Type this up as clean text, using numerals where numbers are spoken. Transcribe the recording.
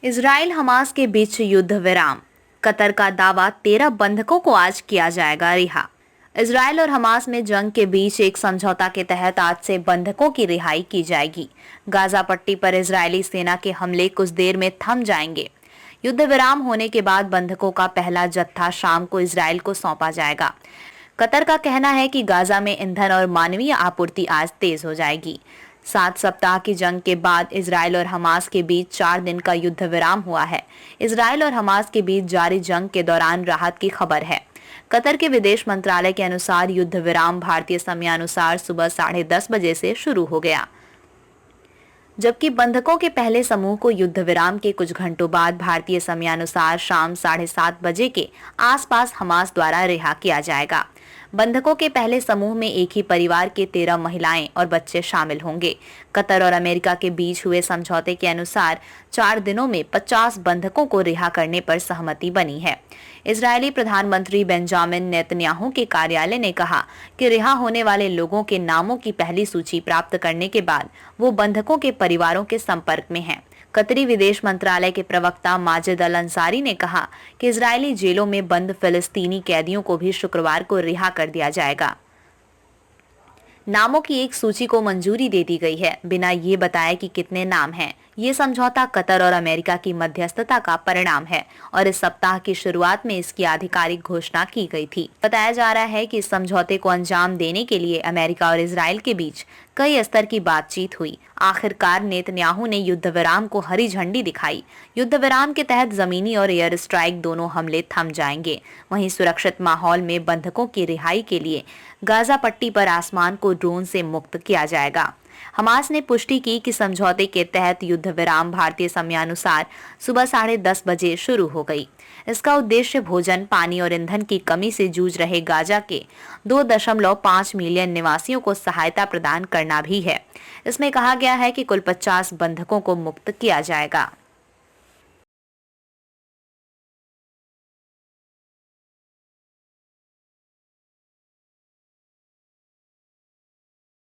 Israel Hamas के बीच युद्ध विराम। कतर का दावा, 13 बंधकों को आज किया जाएगा रिहा। इजराइल और हमास में जंग के बीच एक समझौता के तहत आज से बंधकों की रिहाई की जाएगी। गाजा पट्टी पर इजरायली सेना के हमले कुछ देर में थम जाएंगे। युद्ध विराम होने के बाद बंधकों का पहला जत्था शाम को इजराइल को सौंपा जाएगा। कतर का कहना है कि गाजा में ईंधन और मानवीय आपूर्ति आज तेज हो जाएगी। 7 सप्ताह की जंग के बाद इजराइल और हमास के बीच 4 दिन का युद्ध विराम हुआ है। इजराइल और हमास के बीच जारी जंग के दौरान राहत की खबर है। कतर के विदेश मंत्रालय के अनुसार युद्ध विराम भारतीय समयानुसार सुबह 10:30 बजे से शुरू हो गया, जबकि बंधकों के पहले समूह को युद्ध विराम के कुछ घंटों बाद भारतीय समयानुसार शाम 7:30 बजे के आसपास हमास द्वारा रिहा किया जाएगा। बंधकों के पहले समूह में एक ही परिवार के 13 महिलाएं और बच्चे शामिल होंगे। कतर और अमेरिका के बीच हुए समझौते के अनुसार 4 दिनों में 50 बंधकों को रिहा करने पर सहमति बनी है। इजरायली प्रधानमंत्री बेंजामिन नेतन्याहू के कार्यालय ने कहा कि रिहा होने वाले लोगों के नामों की पहली सूची प्राप्त करने के बाद वो बंधकों के परिवारों के संपर्क में हैं। कतरी विदेश मंत्रालय के प्रवक्ता माजिद अल अंसारी ने कहा कि इजरायली जेलों में बंद फिलिस्तीनी कैदियों को भी शुक्रवार को रिहा कर दिया जाएगा। नामों की एक सूची को मंजूरी दे दी गई है, बिना ये बताए कि कितने नाम हैं। ये समझौता कतर और अमेरिका की मध्यस्थता का परिणाम है और इस सप्ताह की शुरुआत में इसकी आधिकारिक घोषणा की गई थी। बताया जा रहा है कि इस समझौते को अंजाम देने के लिए अमेरिका और इजराइल के बीच कई स्तर की बातचीत हुई। आखिरकार नेतन्याहू ने युद्ध विराम को हरी झंडी दिखाई। युद्ध विराम के तहत जमीनी और एयर स्ट्राइक दोनों हमले थम जाएंगे। वहीं सुरक्षित माहौल में बंधकों की रिहाई के लिए गाजा पट्टी पर आसमान को ड्रोन से मुक्त किया जाएगा। हमास ने पुष्टि की कि समझौते के तहत युद्ध विराम भारतीय समयानुसार सुबह 10:30 बजे शुरू हो गई। इसका उद्देश्य भोजन, पानी और ईंधन की कमी से जूझ रहे गाजा के 2.5 मिलियन निवासियों को सहायता प्रदान करना भी है। इसमें कहा गया है कि कुल 50 बंधकों को मुक्त किया जाएगा।